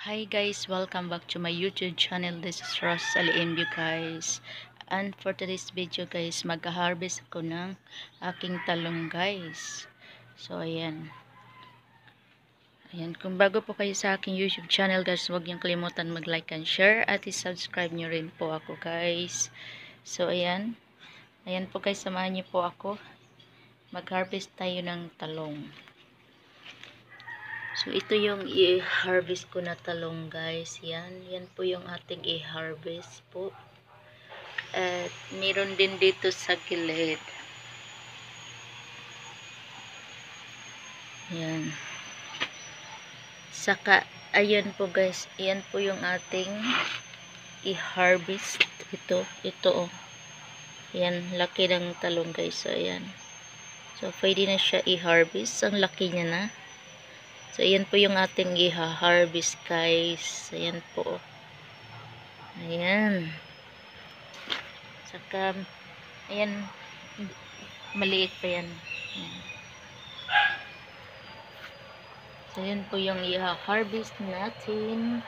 Hi guys, welcome back to my YouTube channel. This is Rosalie MU guys. And for today's video guys, magka-harvest ako ng aking talong guys. So ayan. Ayan, kung bago po kayo sa aking YouTube channel guys, huwag niyong kalimutan mag-like and share at i-subscribe niyo rin po ako guys. So ayan. Ayan po guys, samahan niyo po ako. Mag-harvest tayo ng talong. So, ito yung i-harvest ko na talong guys. Yan po yung ating i-harvest po. At meron din dito sa gilid. Yan. Saka, ayan po guys. Yan po yung ating i-harvest. Ito oh. Yan, laki ng talong guys. So, ayan. So, pwede na siya i-harvest. Ang laki niya na. So, ayan po yung ating i-harvest guys. Ayan po. Ayan. Saka, ayan, maliit pa yan. Ayan. So, ayan po yung i-harvest natin.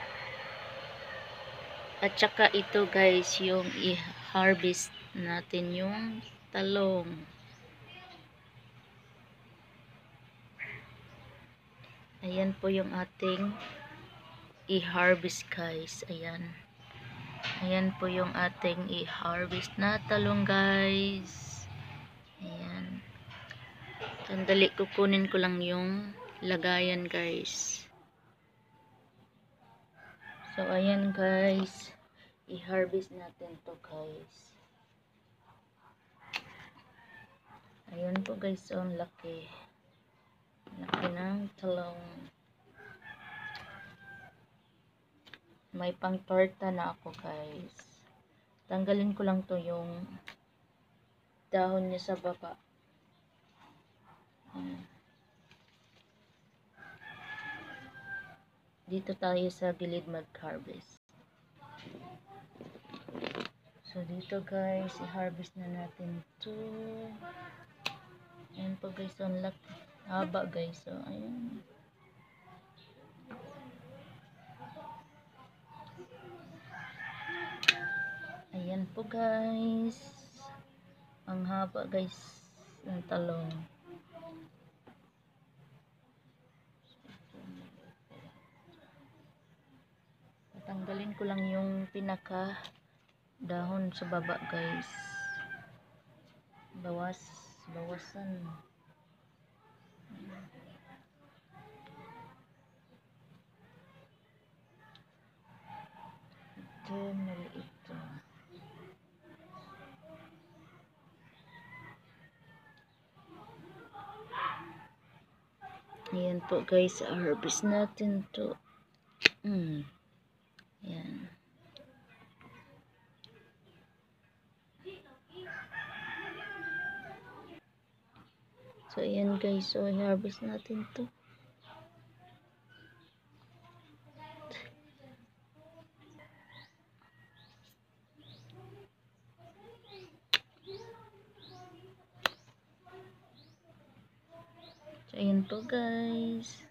At saka ito guys, yung i-harvest natin yung talong. Ayan po yung ating i-harvest guys. Ayan. Ayan po yung ating i-harvest na talong guys. Ayan. Sandali, kukunin ko lang yung lagayan guys. So ayan guys. I-harvest natin to guys. Ayan po guys. So ang laki. Laki ng talong. May pang torta na ako guys. Tanggalin ko lang to yung dahon niya sa baba. Dito tayo sa gilid mag-harvest. So dito guys, i-harvest na natin to. Ayan po guys, ang laki. Haba guys. So ayan. Ayan po guys. Ang haba guys ng talong. Tanggalin ko lang yung pinaka dahon sa baba guys. Bawasan. Ito, maliit to. Ayan po guys, harvest natin to. Ayan. So ayan guys, so i-harvest natin to. So ayan po guys.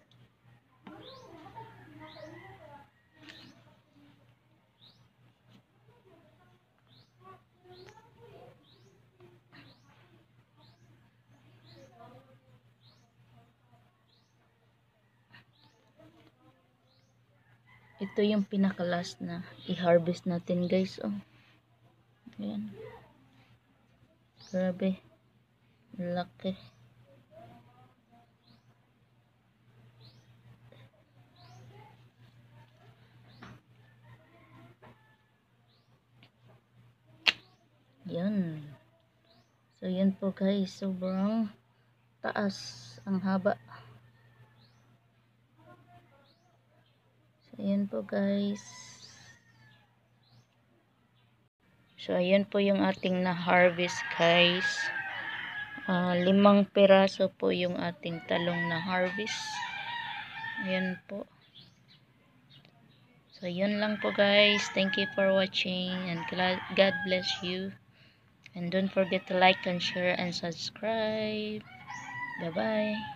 Ito yung pinaka-last na i-harvest natin guys. Oh. Ayan. Grabe. Laki. Yan. So yan po guys. Sobrang taas ang haba. So yan po guys. So ayan po yung ating na-harvest guys. 5 piraso po yung ating talong na harvest. Ayan po. So yun lang po guys. Thank you for watching and God bless you. And don't forget to like and share and subscribe. Bye bye.